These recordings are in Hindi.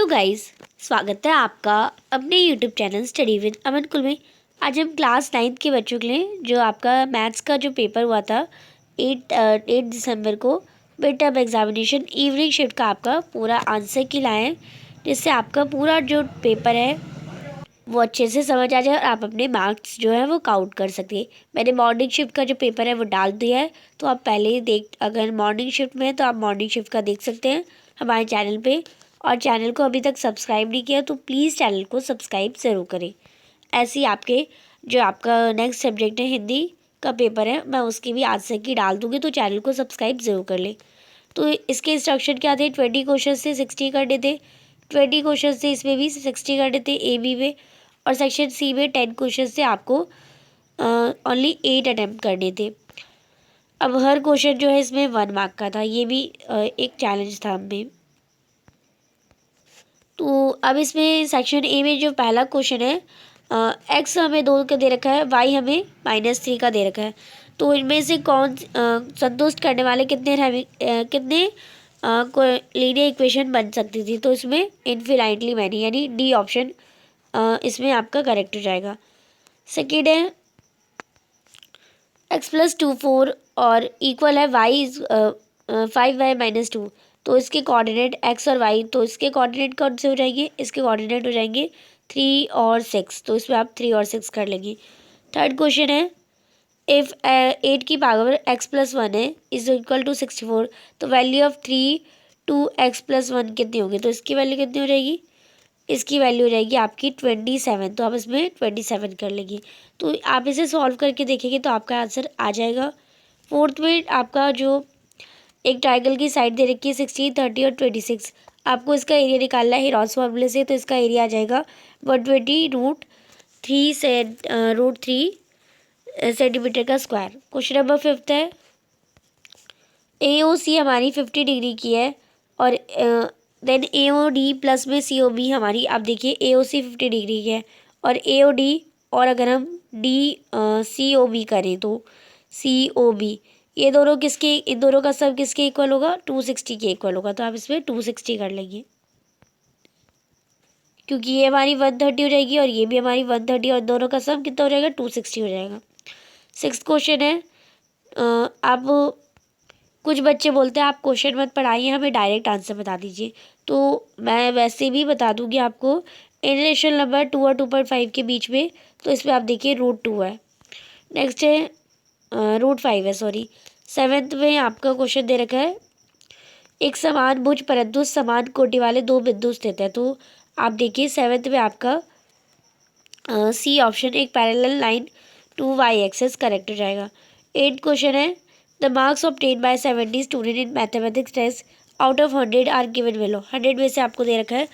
हेलो गाइस, स्वागत है आपका अपने यूट्यूब चैनल स्टडी विद अमन कुल में। आज हम क्लास 9th के बच्चों के लिए जो आपका मैथ्स का जो पेपर हुआ था 8 दिसंबर को mid term examination evening shift का आपका पूरा आंसर की लाए हैं, जिससे आपका पूरा जो पेपर है वो अच्छे से समझ आ जाए और आप अपने मार्क्स जो है वो काउंट कर सकें। मैंने मॉर्निंग शिफ्ट का जो पेपर है वो डाल दिया है, तो आप पहले ही अगर मॉर्निंग शिफ्ट में है तो आप मॉर्निंग शिफ्ट का देख सकते हैं हमारे चैनल पे। और चैनल को अभी तक सब्सक्राइब नहीं किया तो प्लीज़ चैनल को सब्सक्राइब ज़रूर करें। ऐसे ही आपके जो आपका नेक्स्ट सब्जेक्ट है हिंदी का पेपर है, मैं उसकी भी आंसर की डाल दूँगी, तो चैनल को सब्सक्राइब ज़रूर कर लें। तो इसके इंस्ट्रक्शन क्या थे, 20 क्वेश्चन से 60 करने थे, 20 क्वेश्चन से इसमें भी 60 करने थे ए बी में, और सेक्शन सी में 10 क्वेश्चन से आपको ओनली 8 अटैम्प्ट करने थे। अब हर क्वेश्चन जो है इसमें 1 मार्क का था, ये भी एक चैलेंज था हमें। तो अब इसमें सेक्शन ए में जो पहला क्वेश्चन है, एक्स हमें 2 का दे रखा है, वाई हमें -3 का दे रखा है। तो इनमें से कौन संतुष्ट करने वाले कितने लीनियर इक्वेशन बन सकती थी, तो इसमें इनफिनाइटली मैनी यानी डी ऑप्शन इसमें आपका करेक्ट हो जाएगा। सेकेंड है x+2 4 और इक्वल है y 5y-2, तो इसके कोऑर्डिनेट x और y, तो इसके कोऑर्डिनेट कौन से हो जाएंगे, इसके कोऑर्डिनेट हो जाएंगे 3 और 6, तो इसमें आप 3 और 6 कर लेंगे। थर्ड क्वेश्चन है इफ़ 8 की पावर x+1 है इज इक्वल टू 64, तो वैल्यू ऑफ 3 टू x+1 कितनी होगी, तो इसकी वैल्यू कितनी हो जाएगी, इसकी वैल्यू हो जाएगी आपकी 27, तो आप इसमें 27 कर लेंगे। तो आप इसे सॉल्व करके देखेंगे तो आपका आंसर आ जाएगा। फोर्थ में आपका जो एक ट्राइंगल की साइड दे रखी है 16, 30 और 26, आपको इसका एरिया निकालना है हेरॉस फॉर्मूले से, तो इसका एरिया आ जाएगा 120√3 से √3 सेंटीमीटर का स्क्वायर। क्वेश्चन नंबर 5 है AOC हमारी 50 डिग्री की है और देन AOD प्लस में COB हमारी, आप देखिए AOC 50 डिग्री की है और AOD, और अगर हम COB करें तो COB, ये दोनों किसके, इन दोनों का सब किसके इक्वल होगा, 260 के इक्वल होगा, तो आप इसमें 260 कर लेंगे, क्योंकि ये हमारी 130 हो जाएगी और ये भी हमारी 130, और दोनों का सम कितना हो जाएगा, 260 हो जाएगा। 6th क्वेश्चन है आप कुछ बच्चे बोलते हैं आप क्वेश्चन मत पढ़ाइए, हमें डायरेक्ट आंसर बता दीजिए, तो मैं वैसे भी बता दूंगी आपको। इन रेशनल नंबर 2 और 2.5 के बीच में, तो इसमें आप देखिए √2 है। नेक्स्ट है √5 है, सॉरी। 7th में आपका क्वेश्चन दे रखा है एक समान भुज परंतु समान कोटि वाले 2 बिंदु स्थित है, तो आप देखिए 7th में आपका सी ऑप्शन एक parallel line to Y axis correct हो जाएगा। 8th क्वेश्चन है the marks obtain by 70 student in mathematics test out of 100 are given below. 100 में से आपको दे रखा है,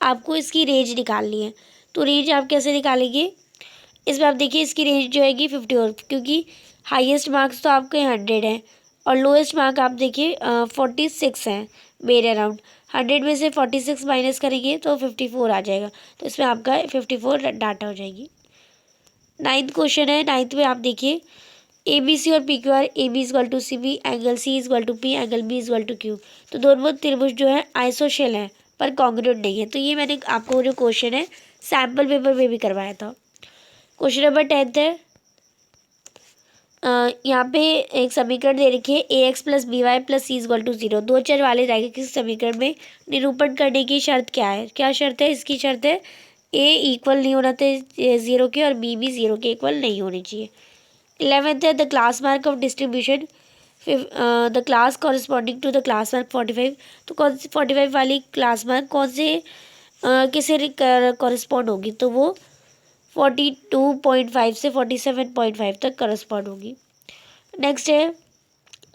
आपको इसकी रेंज निकालनी है, तो रेंज आप कैसे निकालेंगे, इसमें आप देखिए इसकी रेंज जो हैगी 50, और क्योंकि हाईएस्ट मार्क्स तो आपके 100 हैं और लोएस्ट मार्क आप देखिए 46 हैं मेरे अराउंड। 100 में से 46 माइनस करेंगे तो 54 आ जाएगा, तो इसमें आपका 54 डाटा हो जाएगी। 9th क्वेश्चन है, 9th में आप देखिए ABC और PQR, AB is equal to CB, angle C is equal to P, angle B is equal to Q, तो दोनों त्रिभुज जो है आइसोसेल है पर कॉन्ग्रुएंट नहीं है, तो ये मैंने आपको जो क्वेश्चन है सैम्पल पेपर में भी करवाया था। क्वेश्चन नंबर 10 है यहाँ पे एक समीकरण दे रखी है AX + BY + C is equal to 0, 2 चर वाले रैखिक समीकरण में निरूपण करने की शर्त क्या है, क्या शर्त है, इसकी शर्त है A इक्वल नहीं होना चाहिए 0 के और B भी 0 के इक्वल नहीं होनी चाहिए। 11th है the class mark of distribution the class corresponding to the class mark 45, तो कौन सी 45 वाली क्लास मार्क कौन से किसे कॉरस्पॉन्ड होगी, तो वो 42.5 से 47.5 तक करस्पॉन्ड होगी। नेक्स्ट है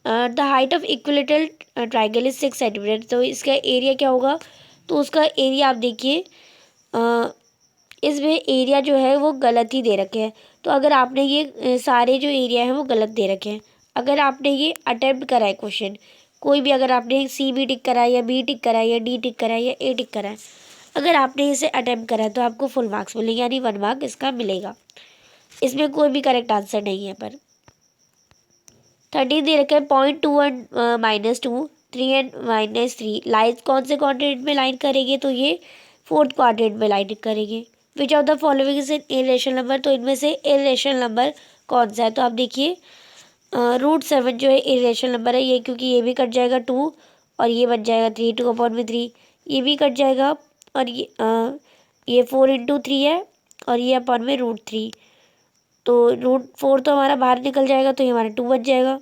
the height of equilateral triangle is 6 centimetre, तो इसका एरिया क्या होगा, तो उसका एरिया आप देखिए इसमें एरिया जो है वो गलत ही दे रखे हैं, तो अगर आपने ये सारे जो एरिया हैं वो गलत दे रखे हैं, अगर आपने ये अटेम्प्ट करा है क्वेश्चन कोई भी, अगर आपने C भी टिक करा है या B टिक करा है या D टिक करा है या A टिक करा है, अगर आपने इसे अटेम्प्ट करा है तो आपको फुल मार्क्स मिलेंगे, यानी 1 मार्क इसका मिलेगा, इसमें कोई भी करेक्ट आंसर नहीं है। पर 13 दे रखा है 0.21 - 2 3 लाइन कौन से क्वाड्रेंट में लाइन करेंगे, तो ये फोर्थ क्वाड्रेंट में लाइन करेंगे। विच of the following is an irrational number, तो इनमें से इरेशनल नंबर कौन सा है, तो आप देखिए √7 जो है इरेशनल नंबर है ये, क्योंकि ये भी कट जाएगा 2 और ये बच जाएगा 3, 2/3, ये भी कट जाएगा और ये 4 × 3 है और ये अपॉन में √3, तो √4 तो हमारा बाहर निकल जाएगा, तो ये हमारा 2 बच जाएगा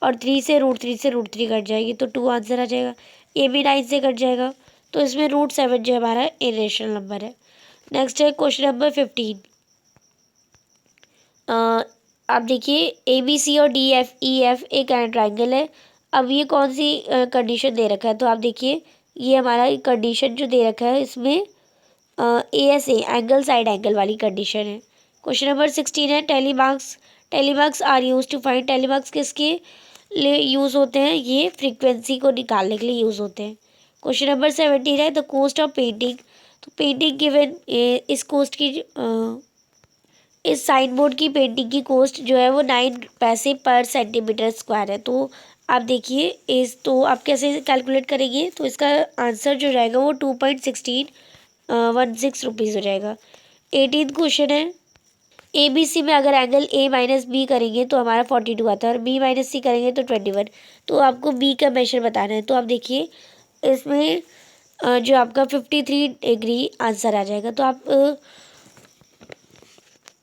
और 3 से √3 कट जाएगी, तो 2 आंसर आ जाएगा। ये भी 9 से कट जाएगा, तो इसमें √7 जो हमारा इरेशनल नंबर है। नेक्स्ट है क्वेश्चन नंबर 15। आप देखिए ABC और DFEF एक ट्राइंगल है। अब ये कौन सी कंडीशन दे रखा है, तो आप देखिए ये हमारा कंडीशन जो दे रखा है इसमें ASA एंगल साइड एंगल वाली कंडीशन है। क्वेश्चन नंबर 16 है tally marks are use to find, tally marks किसके लिए यूज़ होते हैं, ये फ्रीक्वेंसी को निकालने के लिए यूज़ होते हैं। क्वेश्चन नंबर 17 है द कॉस्ट ऑफ पेंटिंग, तो पेंटिंग गिवन इस कॉस्ट की इस साइन बोर्ड की पेंटिंग की कॉस्ट जो है वो 9 पैसे पर सेंटीमीटर स्क्वायर है। तो आप देखिए तो आप कैसे कैलकुलेट करेंगे, तो इसका आंसर जो रहेगा वो 2.16 रुपीज़ हो जाएगा। 18 क्वेश्चन है ABC में अगर एंगल A-B करेंगे तो हमारा 42 आता है और B-C करेंगे तो 21, तो आपको B का मेजर बताना है। तो आप देखिए इसमें जो आपका 53 डिग्री आंसर आ जाएगा, तो आप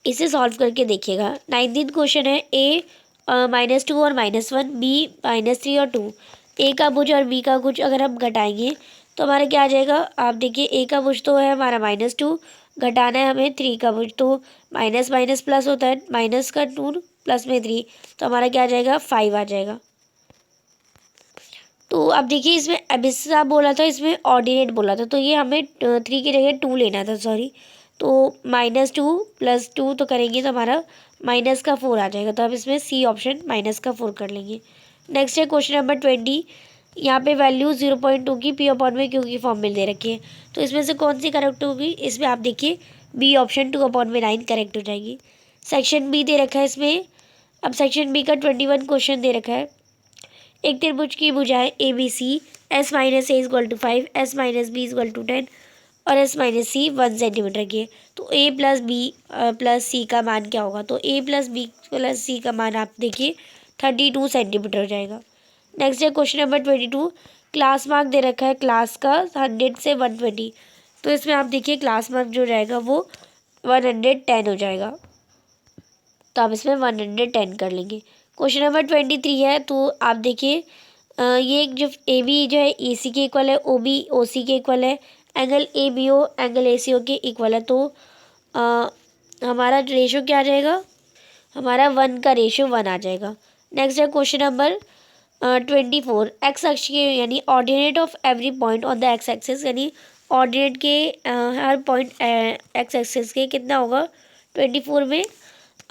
इसे सॉल्व करके देखिएगा। 19 क्वेश्चन है A-2 और -1, B-3 और 2, A का भुज और B का भुज अगर हम घटाएंगे तो हमारा क्या आ जाएगा, आप देखिए A का भुज तो है हमारा -2, घटाना है हमें 3 का भुज, तो माइनस माइनस प्लस होता है, माइनस का 2 प्लस में 3, तो हमारा क्या आ जाएगा 5 आ जाएगा। तो अब देखिए इसमें एबिसा बोला था, इसमें ऑर्डिनेट बोला था, तो ये हमें 3 की जगह 2 लेना था, सॉरी। तो -2 + 2 तो करेंगे तो हमारा -4 आ जाएगा, तो अब इसमें C ऑप्शन -4 कर लेंगे। नेक्स्ट है क्वेश्चन नंबर 20। यहाँ पे वैल्यू 0.2 की P/Q की फॉर्म में दे रखी है, तो इसमें से कौन सी करेक्ट होगी, इसमें आप देखिए B ऑप्शन 2/9 करेक्ट हो जाएगी। सेक्शन B दे रखा है इसमें। अब सेक्शन B का 21 क्वेश्चन दे रखा है। एक त्रिभुज की भुजाएं ABC S - A = 5, S - B = 10 और S - C 1 सेंटीमीटर की है, तो A + B + C का मान क्या होगा, तो A + B + C का मान आप देखिए 32 सेंटीमीटर हो जाएगा। नेक्स्ट है क्वेश्चन नंबर 22। क्लास मार्क दे रखा है क्लास का 100 से 120, तो इसमें आप देखिए क्लास मार्क जो रहेगा वो 110 हो जाएगा, तो आप इसमें 110 कर लेंगे। क्वेश्चन नंबर 23 है, तो आप देखिए ये जो AB जो है AC के इक्वल है, OB OC के इक्वल है, एंगल ABO एंगल ACO के इक्वल है, तो हमारा रेशो क्या आ जाएगा, हमारा 1 का रेशो 1 आ जाएगा। नेक्स्ट है क्वेश्चन नंबर 24। एक्स अक्ष के यानी ordinate of every point on the x axis, यानी ऑर्डिनेट के हर पॉइंट एक्स एक्सिस के कितना होगा 24 में,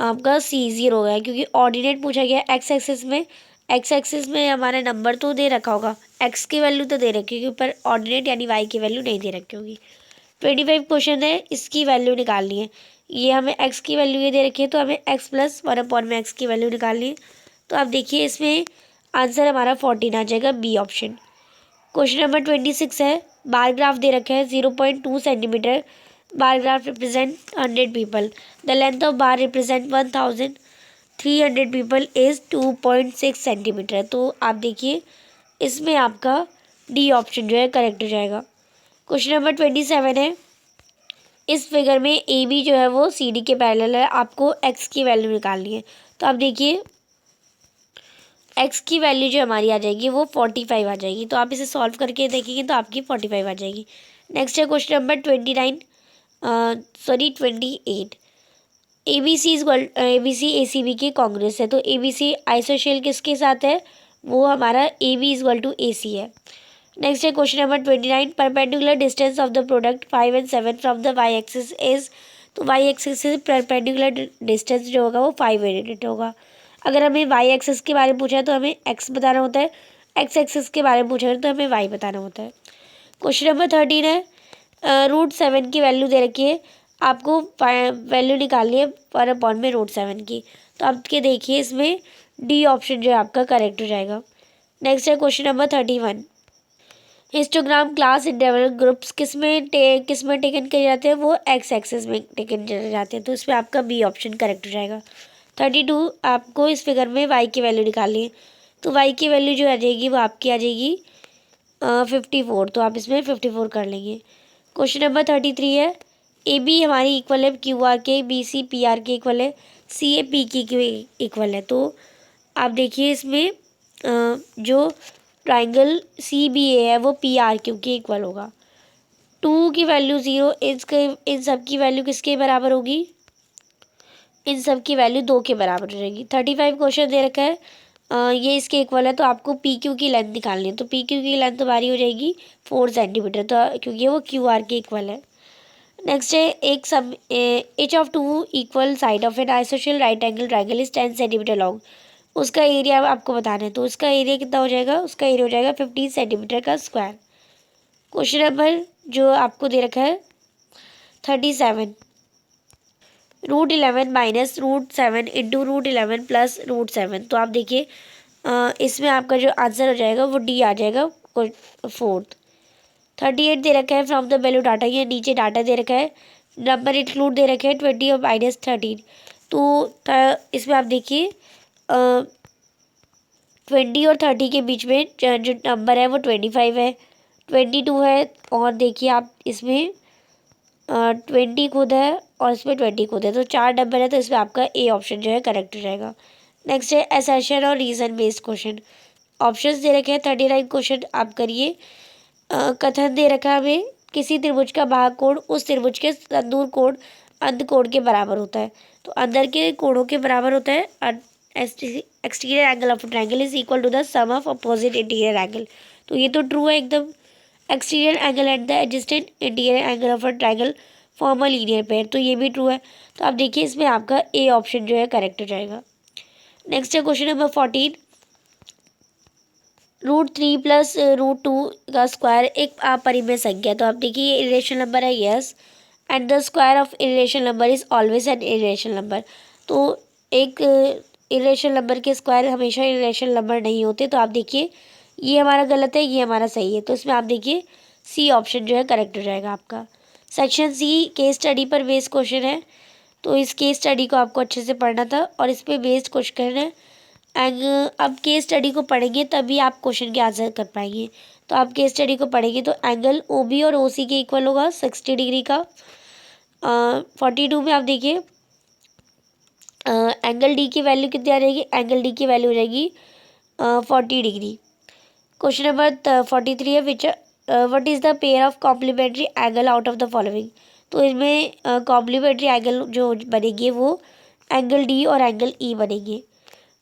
आपका C0 होगा, क्योंकि ऑर्डिनेट पूछा गया एक्स एक्सिस में। एक्स एक्सिस में हमारा नंबर तो दे रखा होगा, एक्स की वैल्यू तो दे रखी होगी, पर ऑर्डिनेट यानी वाई की वैल्यू नहीं दे रखी होगी। 25 क्वेश्चन है, इसकी वैल्यू निकालनी है। ये हमें एक्स की वैल्यू ये दे रखी है, तो हमें x + 1/x की वैल्यू निकालनी है। तो आप देखिए इसमें आंसर हमारा 14 आ जाएगा, B ऑप्शन। क्वेश्चन नंबर 26 है, बार ग्राफ दे रखा है 0.2 centimetre, bar graph represent 100 people, the length of bar represent 1300 people is 2.6 centimetre. तो आप देखिए इसमें आपका D ऑप्शन जो है करेक्ट हो जाएगा। क्वेश्चन नंबर 27 है, इस फिगर में AB जो है वो CD के पैरेलल है, आपको x की वैल्यू निकालनी है। तो आप देखिए x की वैल्यू जो हमारी आ जाएगी वो 45 आ जाएगी, तो आप इसे सॉल्व करके देखेंगे तो आपकी 45 आ जाएगी। नेक्स्ट है क्वेश्चन नंबर 28। ABC ACB की कांग्रेस है, तो ABC आइसोसेल किसके साथ है, वो हमारा AB = AC है। नेक्स्ट है question number 29। Perpendicular distance of the product 5 और 7 from the Y axis is, तो वाई एक्सिस से परपेंडिकुलर डिस्टेंस जो होगा वो 5 यूनिट होगा। अगर हमें वाई एक्सिस के बारे में पूछा है तो हमें x बताना होता है, एक्स एक्सिस के बारे में पूछा है तो हमें y बताना होता है। क्वेश्चन नंबर 13 है, √7 की वैल्यू दे रखी है, आपको वैल्यू निकालनी है 1/√7 की, तो आप के देखिए इसमें D ऑप्शन जो है आपका करेक्ट हो जाएगा। नेक्स्ट है question number 31। Histogram class in developed groups किसमें टेकन किए जाते हैं, वो एक्स एक्सिस में टेकन किए जाते हैं, तो इसमें आपका बी ऑप्शन करेक्ट हो जाएगा। 32 आपको इस फिगर में वाई की वैल्यू निकालनी है, तो वाई की वैल्यू जो आ जाएगी वो आपकी आ जाएगी 54, तो आप इसमें 54 कर लेंगे। क्वेश्चन नंबर 33 है, ए बी हमारी इक्वल है क्यू आर के, बी सी पी आर के इक्वल है, सी ए पी की इक्वल है, तो आप देखिए इसमें जो ट्राइंगल सी बी ए है वो पी आर क्यू के इक्वल होगा। 2 की वैल्यू 0, इन सब की वैल्यू किसके बराबर होगी, इन सब की वैल्यू 2 के बराबर हो जाएगी। 35 क्वेश्चन दे रखा है, ये इसके इक्वल है, तो आपको पी क्यू की लेंथ निकालनी है, तो पी क्यू की लेंथ हमारी हो जाएगी 4 सेंटीमीटर, तो क्योंकि वो क्यू आर के इक्वल है। नेक्स्ट है एक सब H of 2 equal side of N isosceles right angle triangle is 10 centimetre long, उसका एरिया आपको बताना है, तो उसका एरिया कितना हो जाएगा, उसका एरिया हो जाएगा 15 सेंटीमीटर का स्क्वायर। क्वेश्चन नंबर जो आपको दे रखा है 37, √11 माइनस √7 इंटू √11 प्लस √7, तो आप देखिए इसमें आपका जो आंसर हो जाएगा वो डी आ जाएगा 4th। 38 दे रखा है फ्रॉम द वैल्यू डाटा, ये नीचे डाटा दे रखा है, नंबर इंक्लूड दे रखे हैं 20 और -13, तो इसमें आप देखिए 20 और 30 के बीच में जो नंबर है वो 25 है, 22 है, और देखिए आप इसमें 20 खुद है और इसमें 20 खुद है, तो 4 नंबर है, तो इसमें आपका ए ऑप्शन जो है करेक्ट हो जाएगा। नेक्स्ट है असर्शन और रीजन बेस्ड क्वेश्चन, ऑप्शंस दे रखे हैं 39 क्वेश्चन आप करिए। कथन दे रखा है हमें, किसी त्रिभुज का बाह्य कोण उस त्रिभुज के तंदूर कोण अंत कोण के बराबर होता है, तो अंदर के कोणों के बराबर होता है। Exterior angle of triangle is equal to the sum of opposite interior angle, तो ये तो ट्रू है एकदम। Exterior angle and the adjacent interior angle of a triangle form a linear pair, तो ये भी ट्रू है, तो आप देखिए इसमें आपका ए ऑप्शन जो है करेक्ट हो जाएगा। नेक्स्ट है क्वेश्चन नंबर 14, √3 प्लस √2 का स्क्वायर एक अपरिमेय संख्या, तो आप देखिए ये इरेशनल नंबर है, yes, and the square of irrational number is always an irrational number, तो एक इरेशनल नंबर के स्क्वायर हमेशा इरेशनल नंबर नहीं होते, तो आप देखिए ये हमारा गलत है, ये हमारा सही है, तो इसमें आप देखिए सी ऑप्शन जो है करेक्ट हो जाएगा आपका। सेक्शन सी केस स्टडी पर बेस्ड क्वेश्चन है, तो इस केस स्टडी को आपको अच्छे से पढ़ना था और इस पर बेस्ड क्वेश्चन है, एंड अब केस स्टडी को पढ़ेंगे तभी आप क्वेश्चन के आंसर कर पाएंगे, तो आप केस स्टडी को पढ़ेंगे तो एंगल ओ बी और ओ सी के इक्वल होगा 60 डिग्री का। 42 में आप देखिए एंगल डी की वैल्यू कितनी आ जाएगी, एंगल डी की वैल्यू हो जाएगी 40 डिग्री। क्वेश्चन नंबर 43 है, which what is the pair of complementary angle out of the following, तो इसमें कॉम्प्लीमेंट्री एंगल जो बनेंगे वो एंगल डी और एंगल ई बनेंगे।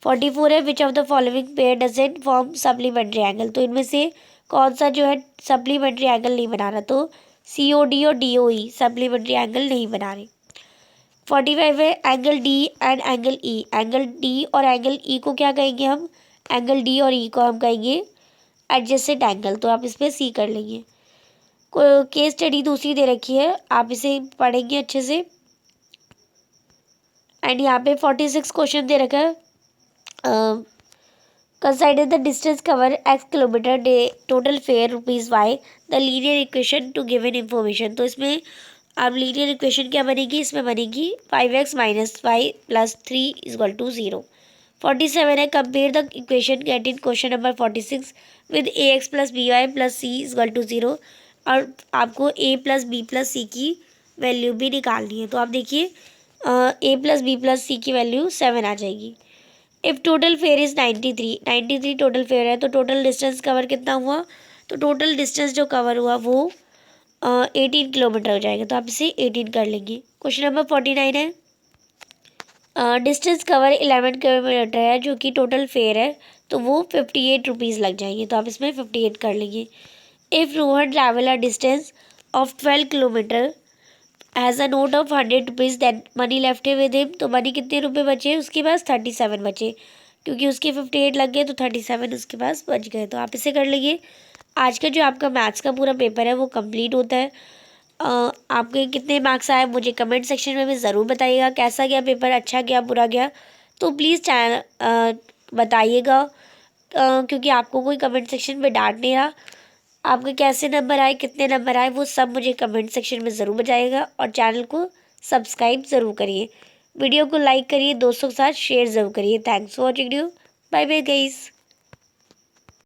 44 है, which of the following pair doesn't form supplementary angle, तो इनमें से कौन सा जो है सप्लीमेंट्री एंगल नहीं बना रहा, तो सी ओ डी और डी ओ ई सप्लीमेंट्री एंगल नहीं बना रहे। 45 है, angle D and angle E, angle D और एंगल ई को क्या कहेंगे हम, एंगल डी और ई को हम कहेंगे एडजेसेंट एंगल, तो आप इसमें सी कर लेंगे। केस स्टडी दूसरी दे रखी है, आप इसे पढ़ेंगे अच्छे से। एंड यहाँ पे 46 क्वेश्चन दे रखा है, consider the distance cover x kilometre day total fair ₹y the linear equation two given information, तो इसमें आप लीनियर इक्वेशन क्या बनेगी, इसमें बनेगी 5x - y + 3 = 0। 47 है, compare the equation get in question number 46 with ax + by + c = 0, और आपको a + b + c की वैल्यू भी निकालनी है, तो आप देखिए a + b + c की वैल्यू 7 आ जाएगी। If total fair is 93 total fair है, तो टोटल डिस्टेंस कवर कितना हुआ, तो टोटल डिस्टेंस जो कवर हुआ वो 18 किलोमीटर हो जाएगा, तो आप इसे 18 कर लेंगे। क्वेश्चन नंबर 49 है, डिस्टेंस कवर 11 किलोमीटर है जो कि टोटल फेयर है, तो वो 58 रुपीज़ लग जाएंगे, तो आप इसमें 58 कर लेंगे। If Rohan travel a distance of 12 kilometre has a note of 100 rupees that money left with him, तो मनी कितने रुपए बचे उसके पास, 37 बचे, क्योंकि उसके 58 लग गए तो 37 उसके पास बच गए, तो आप इसे कर लेंगे। आज का जो आपका मैथ्स का पूरा पेपर है वो कंप्लीट होता है। आपके कितने मार्क्स आए मुझे कमेंट सेक्शन में भी ज़रूर बताइएगा, कैसा गया पेपर, अच्छा गया बुरा गया, तो प्लीज़ चैनल बताइएगा। क्योंकि आपको कोई कमेंट सेक्शन में डांट नहीं रहा। आपके कैसे नंबर आए, कितने नंबर आए, वो सब मुझे कमेंट सेक्शन में ज़रूर बताइएगा और चैनल को सब्सक्राइब ज़रूर करिए। वीडियो को लाइक करिए, दोस्तों के साथ शेयर ज़रूर करिए। Thanks for watching video. Bye bye guys.